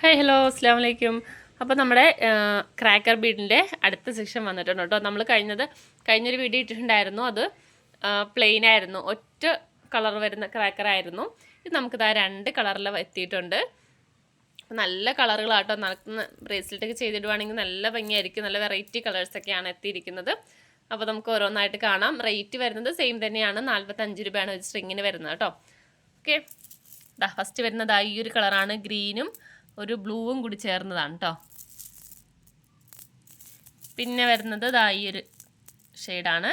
Hi hello അസ്സാം വലൈക്കും. അപ്പോൾ നമ്മുടെ ക്രാക്കർ ബീഡിൻ്റെ അടുത്ത സെക്ഷൻ വന്നിട്ടുണ്ട് കേട്ടോ. നമ്മൾ കഴിഞ്ഞൊരു വീഡിയോ ഇട്ടിട്ടുണ്ടായിരുന്നു. അത് പ്ലെയിൻ ആയിരുന്നു, ഒറ്റ കളർ വരുന്ന ക്രാക്കറായിരുന്നു. ഇത് നമുക്കിതാ 2 കളറിൽ എത്തിയിട്ടുണ്ട്. നല്ല കളറുകളാട്ടോ. നടക്കുന്ന ബ്രേസ്ലെറ്റൊക്കെ ചെയ്തിടുവാണെങ്കിൽ നല്ല ഭംഗിയായിരിക്കും. നല്ല വെറൈറ്റി കളേഴ്സൊക്കെയാണ് എത്തിയിരിക്കുന്നത്. അപ്പോൾ നമുക്ക് ഓരോന്നായിട്ട് കാണാം. റേറ്റ് വരുന്നത് സെയിം തന്നെയാണ്, 45 രൂപയാണ് ഒരു സ്ട്രിങ്ങിന് വരുന്നത് കേട്ടോ. ഓക്കെ, ഫസ്റ്റ് വരുന്നത് ഈ ഒരു കളറാണ്, ഗ്രീനും ഒരു ബ്ലൂവും കൂടി ചേർന്നതാണ് കേട്ടോ. പിന്നെ വരുന്നത് ഈ ഒരു ഷെയ്ഡാണ്.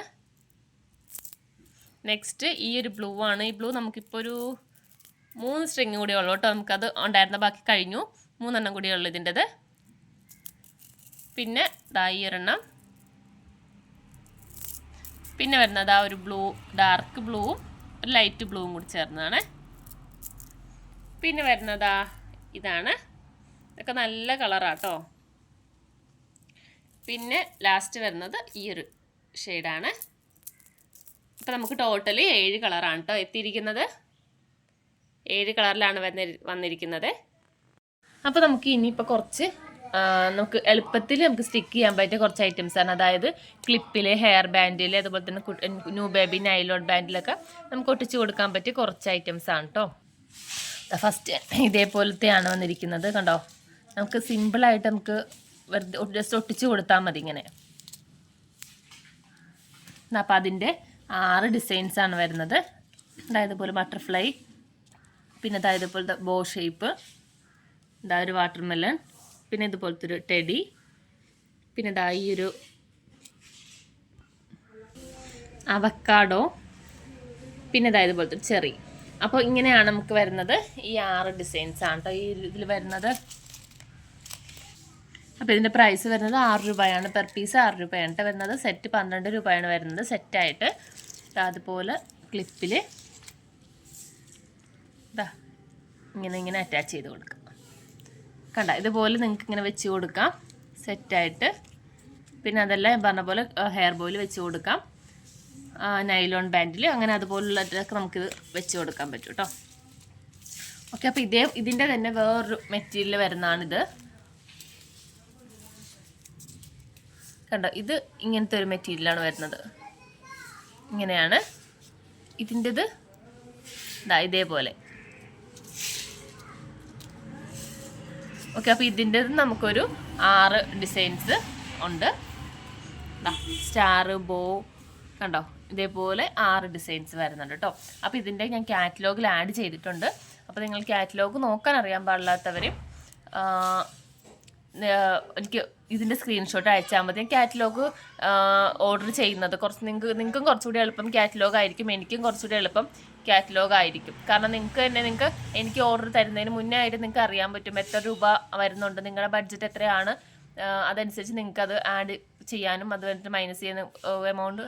നെക്സ്റ്റ് ഈ ഒരു ബ്ലൂ ആണ്. ഈ ബ്ലൂ നമുക്കിപ്പോൾ ഒരു 3 സ്ട്രിങ് കൂടി ഉള്ളൂ കേട്ടോ. നമുക്കത് ഉണ്ടായിരുന്ന ബാക്കി കഴിഞ്ഞു, 3 എണ്ണം കൂടി ഉള്ളു ഇതിൻ്റെത്. പിന്നെ ഈ ഒരെണ്ണം. പിന്നെ വരുന്നത് ഒരു ബ്ലൂ, ഡാർക്ക് ബ്ലൂവും ഒരു ലൈറ്റ് ബ്ലൂവും കൂടി ചേർന്നതാണ്. പിന്നെ വരുന്നത് ഇതാണ്. ഇതൊക്കെ നല്ല കളറാട്ടോ. പിന്നെ ലാസ്റ്റ് വരുന്നത് ഈ ഒരു ഷെയ്ഡാണ്. അപ്പോൾ നമുക്ക് ടോട്ടലി 7 കളറാണ് കേട്ടോ എത്തിയിരിക്കുന്നത്. 7 കളറിലാണ് വന്നിരിക്കുന്നത്. അപ്പോൾ നമുക്ക് ഇനിയിപ്പോൾ കുറച്ച് നമുക്ക് എളുപ്പത്തിൽ നമുക്ക് സ്റ്റിക്ക് ചെയ്യാൻ പറ്റിയ കുറച്ച് ഐറ്റംസാണ്. അതായത് ക്ലിപ്പിൽ, ഹെയർ ബാൻഡിൽ, അതുപോലെ തന്നെ ന്യൂ ബേബി നൈലോൺ ബാൻഡിലൊക്കെ നമുക്ക് ഒട്ടിച്ച് കൊടുക്കാൻ പറ്റിയ കുറച്ച് ഐറ്റംസാണ് കേട്ടോ. ഫസ്റ്റ് ഇതേപോലത്തെയാണ് വന്നിരിക്കുന്നത്. കണ്ടോ, നമുക്ക് സിമ്പിളായിട്ട് നമുക്ക് ജസ്റ്റ് ഒട്ടിച്ച് കൊടുത്താൽ മതി ഇങ്ങനെ. അപ്പോൾ അതിൻ്റെ 6 ഡിസൈൻസാണ് വരുന്നത്. അതായത് പോലെ ബട്ടർഫ്ലൈ, പിന്നെ അതായത് പോലത്തെ ബോ ഷേപ്പ്, ഒരു വാട്ടർമെലൺ, പിന്നെ ഇതുപോലത്തെ ഒരു ടെഡി, പിന്നെ ഈ ഒരു അവക്കാഡോ, പിന്നെ ഇതുപോലത്തെ ഒരു ചെറി. അപ്പോൾ ഇങ്ങനെയാണ് നമുക്ക് വരുന്നത്. ഈ 6 ഡിസൈൻസാണ് കേട്ടോ ഈ ഇതിൽ വരുന്നത്. അപ്പോൾ ഇതിൻ്റെ പ്രൈസ് വരുന്നത് 6 രൂപയാണ്. പെർ പീസ് 6 രൂപയാണ് കേട്ടോ വരുന്നത്. സെറ്റ് 12 രൂപയാണ് വരുന്നത് സെറ്റായിട്ട്. അതുപോലെ ക്ലിപ്പിൽ ഇങ്ങനെ അറ്റാച്ച് ചെയ്ത് കൊടുക്കാം. കണ്ട, ഇതുപോലെ നിങ്ങൾക്ക് ഇങ്ങനെ വെച്ച് കൊടുക്കാം സെറ്റായിട്ട്. പിന്നെ അതെല്ലാം പറഞ്ഞ പോലെ ഹെയർ ബോയിൽ വെച്ച് കൊടുക്കാം, നൈലോൺ ബാൻഡിൽ, അങ്ങനെ അതുപോലുള്ളതൊക്കെ നമുക്കിത് വെച്ച് കൊടുക്കാൻ പറ്റും കേട്ടോ. ഓക്കെ, അപ്പോൾ ഇതിൻ്റെ തന്നെ വേറൊരു മെറ്റീരിയൽ വരുന്നതാണിത്. കണ്ടോ, ഇത് ഇങ്ങനത്തെ ഒരു മെറ്റീരിയലാണ് വരുന്നത്. ഇങ്ങനെയാണ് ഇതിൻ്റെത്. ഇതേപോലെ. ഓക്കെ, അപ്പോൾ ഇതിൻ്റെത് നമുക്കൊരു 6 ഡിസൈൻസ് ഉണ്ട്. സ്റ്റാർ, ബോ, കണ്ടോ, ഇതേപോലെ 6 ഡിസൈൻസ് വരുന്നുണ്ട് കേട്ടോ. അപ്പോൾ ഇതിൻ്റെ ഞാൻ കാറ്റലോഗിൽ ആഡ് ചെയ്തിട്ടുണ്ട്. അപ്പോൾ നിങ്ങൾ കാറ്റലോഗ് നോക്കാൻ അറിയാൻ പാടില്ലാത്തവർ എനിക്ക് ഇതിൻ്റെ സ്ക്രീൻഷോട്ട് അയച്ചാൽ മതി. കാറ്റലോഗ് ഓർഡർ ചെയ്യുന്നത് നിങ്ങൾക്കും കുറച്ചുകൂടി എളുപ്പം കാറ്റലോഗ് ആയിരിക്കും, എനിക്കും കുറച്ചുകൂടി എളുപ്പം കാറ്റലോഗ് ആയിരിക്കും. കാരണം നിങ്ങൾക്ക് എനിക്ക് ഓർഡർ തരുന്നതിന് മുന്നേ ആയിട്ട് നിങ്ങൾക്ക് അറിയാൻ പറ്റും എത്ര രൂപ വരുന്നുണ്ട്, നിങ്ങളുടെ ബഡ്ജറ്റ് എത്രയാണ്, അതനുസരിച്ച് നിങ്ങൾക്ക് അത് ആഡ് ചെയ്യാനും അത് കഴിഞ്ഞിട്ട് മൈനസ് ചെയ്യുന്ന എമൗണ്ട്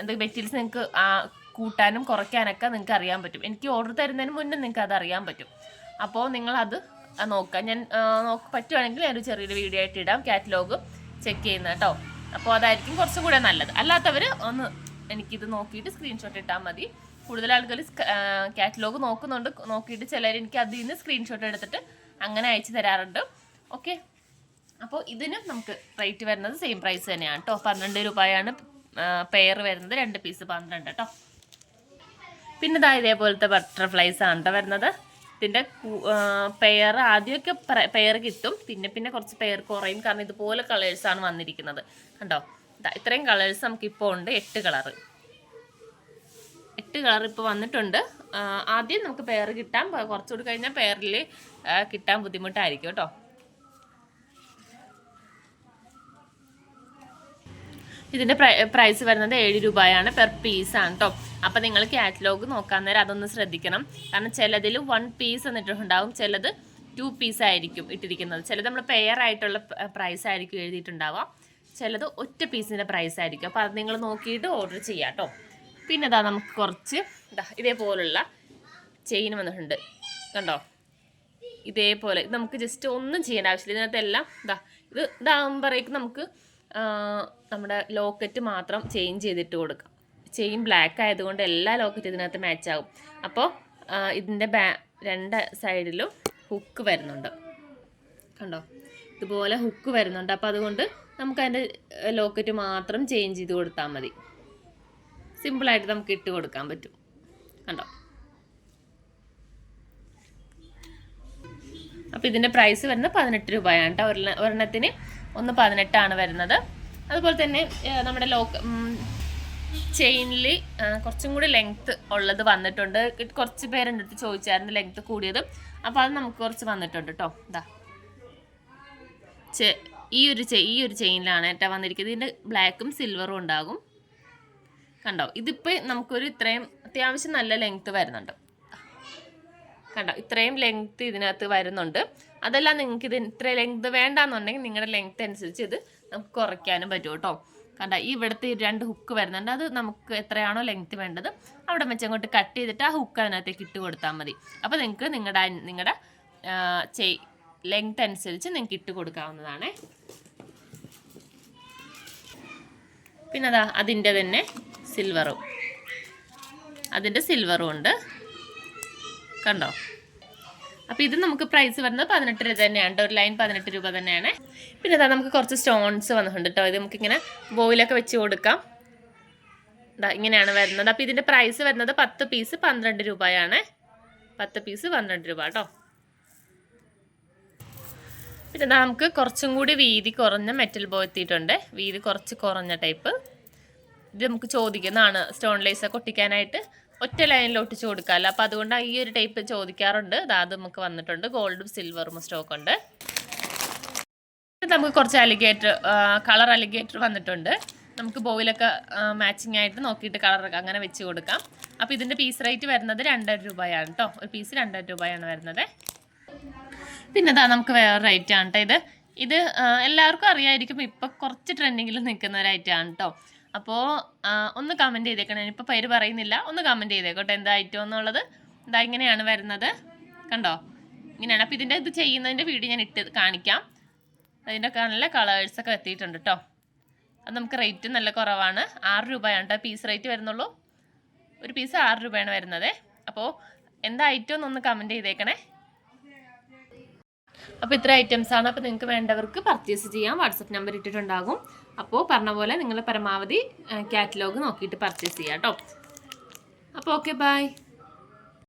എന്തൊക്കെ മെറ്റീരിയൽസ് നിങ്ങൾക്ക് കൂട്ടാനും കുറയ്ക്കാനൊക്കെ നിങ്ങൾക്ക് അറിയാൻ പറ്റും. എനിക്ക് ഓർഡർ തരുന്നതിന് മുന്നേ നിങ്ങൾക്ക് അത് അറിയാൻ പറ്റും. അപ്പോൾ നിങ്ങളത് നോക്കാം. ഞാൻ പറ്റുവാണെങ്കിൽ ഞാനൊരു ചെറിയൊരു വീഡിയോ ആയിട്ട് ഇടാം കാറ്റലോഗ് ചെക്ക് ചെയ്യുന്നത് കേട്ടോ. അപ്പോൾ അതായിരിക്കും കുറച്ചും കൂടെ നല്ലത്. അല്ലാത്തവർ ഒന്ന് എനിക്കിത് നോക്കിയിട്ട് സ്ക്രീൻഷോട്ട് ഇട്ടാൽ മതി. കൂടുതൽ ആളുകൾ കാറ്റലോഗ് നോക്കിയിട്ട് ചിലർ എനിക്ക് അതിൽ നിന്ന് സ്ക്രീൻഷോട്ട് എടുത്തിട്ട് അങ്ങനെ അയച്ചു തരാറുണ്ട്. ഓക്കെ, അപ്പോൾ ഇതിന് നമുക്ക് റേറ്റ് വരുന്നത് സെയിം പ്രൈസ് തന്നെയാണ് കേട്ടോ. 12 രൂപയാണ് പെയർ വരുന്നത്, 2 പീസ് 12 കേട്ടോ. പിന്നെ ഇതേപോലത്തെ ബട്ടർഫ്ലൈസ് ആണ് കേട്ടോ വരുന്നത്. ഇതിൻ്റെ പെയർ ആദ്യമൊക്കെ പെയർ കിട്ടും, പിന്നെ കുറച്ച് പെയർ കുറയും. കാരണം ഇതുപോലെ കളേഴ്സാണ് വന്നിരിക്കുന്നത്. കണ്ടോ, ഇത്രയും കളേഴ്സ് നമുക്കിപ്പോൾ ഉണ്ട്. 8 കളർ ഇപ്പോൾ വന്നിട്ടുണ്ട്. ആദ്യം നമുക്ക് പെയർ കിട്ടാൻ കുറച്ചുകൂടി കഴിഞ്ഞാൽ പെയറിൽ കിട്ടാൻ ബുദ്ധിമുട്ടായിരിക്കും കേട്ടോ. ഇതിൻ്റെ പ്രൈസ് വരുന്നത് 7 രൂപയാണ് പെർ പീസാണ് കേട്ടോ. അപ്പോൾ നിങ്ങൾ കാറ്റലോഗ് നോക്കാൻ നേരം അതൊന്ന് ശ്രദ്ധിക്കണം. കാരണം ചിലതിൽ 1 പീസ് എന്നിട്ടുണ്ടാവും, ചിലത് 2 പീസ് ആയിരിക്കും ഇട്ടിരിക്കുന്നത്. ചിലത് നമ്മൾ പെയർ ആയിട്ടുള്ള പ്രൈസ് ആയിരിക്കും എഴുതിയിട്ടുണ്ടാവാം, ചിലത് ഒറ്റ പീസിൻ്റെ പ്രൈസ് ആയിരിക്കും. അപ്പോൾ അത് നിങ്ങൾ നോക്കിയിട്ട് ഓർഡർ ചെയ്യാം കേട്ടോ. പിന്നെ നമുക്ക് കുറച്ച് ഇതേപോലുള്ള ചെയിൻ വന്നിട്ടുണ്ട്. കണ്ടോ, ഇതേപോലെ നമുക്ക് ജസ്റ്റ് ഒന്നും ചെയ്യേണ്ട ആവശ്യമില്ല. ഇതിനകത്തെല്ലാം ഇതാകുമ്പോഴേക്കും നമുക്ക് നമ്മുടെ ലോക്കറ്റ് മാത്രം ചേഞ്ച് ചെയ്തിട്ട് കൊടുക്കാം. ചെയിൻ ബ്ലാക്ക് ആയതുകൊണ്ട് എല്ലാ ലോക്കറ്റ് ഇതിനകത്ത് മാച്ച് ആകും. അപ്പോൾ ഇതിൻ്റെ 2 സൈഡിലും ഹുക്ക് വരുന്നുണ്ട്. കണ്ടോ, ഇതുപോലെ ഹുക്ക് വരുന്നുണ്ട്. അപ്പോൾ അതുകൊണ്ട് നമുക്കതിൻ്റെ ലോക്കറ്റ് മാത്രം ചേഞ്ച് ചെയ്ത് കൊടുത്താൽ മതി. സിമ്പിളായിട്ട് നമുക്ക് ഇട്ട് കൊടുക്കാൻ പറ്റും. കണ്ടോ. അപ്പോൾ ഇതിൻ്റെ പ്രൈസ് വരുന്നത് 18 രൂപയാണ് കേട്ടോ. ഒരെണ്ണത്തിന് 1.18 വരുന്നത്. അതുപോലെ തന്നെ നമ്മുടെ ചെയിനിൽ കുറച്ചും കൂടി ലെങ്ത്ത് ഉള്ളത് വന്നിട്ടുണ്ട്. കുറച്ച് പേരെൻ്റെ അടുത്ത് ചോദിച്ചായിരുന്നു ലെങ്ത്ത് കൂടിയത്. അപ്പോൾ അത് നമുക്ക് കുറച്ച് വന്നിട്ടുണ്ട് കേട്ടോ. ഇതാ ഈ ഒരു ചെയിനിലാണ് കേട്ടോ വന്നിരിക്കുന്നത്. ഇതിൻ്റെ ബ്ലാക്കും സിൽവറും ഉണ്ടാകും. കണ്ടോ, ഇതിപ്പോൾ നമുക്കൊരു ഇത്രയും അത്യാവശ്യം നല്ല ലെങ്ത്ത് വരുന്നുണ്ട്. കണ്ടോ, ഇത്രയും ലെങ്ത്ത് ഇതിനകത്ത് വരുന്നുണ്ട്. അതല്ല നിങ്ങൾക്ക് ഇത് ഇത്ര ലെങ്ത്ത് വേണ്ടാന്നുണ്ടെങ്കിൽ നിങ്ങളുടെ ലെങ്ത്ത് അനുസരിച്ച് ഇത് നമുക്ക് കുറയ്ക്കാനും പറ്റും കേട്ടോ. കണ്ടോ, ഈ ഇവിടുത്തെ 2 ഹുക്ക് വരുന്നുണ്ട്. അത് നമുക്ക് എത്രയാണോ ലെങ്ത്ത് വേണ്ടത് അവിടെ വെച്ച് അങ്ങോട്ട് കട്ട് ചെയ്തിട്ട് ആ ഹുക്ക് അതിനകത്തേക്ക് ഇട്ട് കൊടുത്താൽ മതി. അപ്പോൾ നിങ്ങൾക്ക് നിങ്ങളുടെ ലെങ്ത്ത് അനുസരിച്ച് നിങ്ങൾക്ക് ഇട്ട് കൊടുക്കാവുന്നതാണ്. പിന്നെ അതാ അതിൻ്റെ തന്നെ സിൽവറും ഉണ്ട്. കണ്ടോ. അപ്പോൾ ഇത് നമുക്ക് പ്രൈസ് വരുന്നത് 18 രൂപ തന്നെയാണ്. ഒരു ലൈൻ 18 രൂപ തന്നെയാണ്. പിന്നെ അതാ നമുക്ക് കുറച്ച് സ്റ്റോൺസ് വന്നിട്ടുണ്ട് കേട്ടോ. ഇത് നമുക്കിങ്ങനെ ബോയിലൊക്കെ വെച്ച് കൊടുക്കാം. ഇങ്ങനെയാണ് വരുന്നത്. അപ്പോൾ ഇതിൻ്റെ പ്രൈസ് വരുന്നത് 10 പീസ് 12 രൂപയാണ്. 10 പീസ് 12 രൂപ കേട്ടോ. പിന്നെ നമുക്ക് കുറച്ചും കൂടി വീതി കുറഞ്ഞ മെറ്റൽ ബോ എത്തിയിട്ടുണ്ട്. വീതി കുറച്ച് കുറഞ്ഞ ടൈപ്പ്. ഇത് നമുക്ക് ചോദിക്കുന്നതാണ് സ്റ്റോൺ ലേസൊക്കെ ഒട്ടിക്കാനായിട്ട് ഒറ്റ ലൈനിൽ ഒട്ടിച്ച് കൊടുക്കാമല്ലോ. അപ്പോൾ അതുകൊണ്ട് ഈ ഒരു ടൈപ്പ് ചോദിക്കാറുണ്ട്. അത് നമുക്ക് വന്നിട്ടുണ്ട്. ഗോൾഡും സിൽവറും സ്റ്റോക്ക് ഉണ്ട്. നമുക്ക് കുറച്ച് കളർ അലിഗേറ്റർ വന്നിട്ടുണ്ട്. നമുക്ക് ബോയിലൊക്കെ മാച്ചിങ് ആയിട്ട് നോക്കിയിട്ട് കളറൊക്കെ അങ്ങനെ വെച്ച് കൊടുക്കാം. അപ്പോൾ ഇതിൻ്റെ പീസ് റേറ്റ് വരുന്നത് 2.5 രൂപയാണ് കേട്ടോ. ഒരു പീസ് 2.5 രൂപയാണ് വരുന്നത്. പിന്നെ നമുക്ക് വേറെ റേറ്റ് ആണ് കേട്ടോ. ഇത് എല്ലാവർക്കും അറിയായിരിക്കും. ഇപ്പോൾ കുറച്ച് ട്രെൻഡിങ്ങിൽ നിൽക്കുന്ന ഒരു ഐറ്റമാണ് കേട്ടോ. അപ്പോൾ ഒന്ന് കമൻറ്റ് ചെയ്തേക്കണം. ഞാനിപ്പോൾ പേര് പറയുന്നില്ല, ഒന്ന് കമൻറ്റ് ചെയ്തേക്കോട്ടെ എന്താ ഐറ്റം എന്നുള്ളത്. ഇങ്ങനെയാണ് വരുന്നത്. കണ്ടോ, ഇങ്ങനെയാണ്. അപ്പോൾ ഇത് ചെയ്യുന്നതിൻ്റെ വീഡിയോ ഞാൻ കാണിക്കാം. അതിൻ്റെ നല്ല കളേഴ്സൊക്കെ എത്തിയിട്ടുണ്ട് കേട്ടോ. അത് നമുക്ക് റേറ്റ് നല്ല കുറവാണ്. 6 രൂപയാണ് കേട്ടോ പീസ് റേറ്റ് വരുന്നുള്ളൂ. ഒരു പീസ് 6 രൂപയാണ് വരുന്നത്. അപ്പോൾ എന്താ ഐറ്റം എന്നൊന്ന് കമൻറ്റ് ചെയ്തേക്കണേ. അപ്പോൾ ഇത്ര ഐറ്റംസാണ്. അപ്പോൾ നിങ്ങൾക്ക് വേണ്ടവർക്ക് പർച്ചേസ് ചെയ്യാം. വാട്സപ്പ് നമ്പർ ഇട്ടിട്ടുണ്ടാകും. അപ്പോൾ പറഞ്ഞ പോലെ നിങ്ങൾ പരമാവധി കാറ്റലോഗ് നോക്കിയിട്ട് പർച്ചേസ് ചെയ്യാം കേട്ടോ. അപ്പോൾ ഓക്കെ, ബൈ.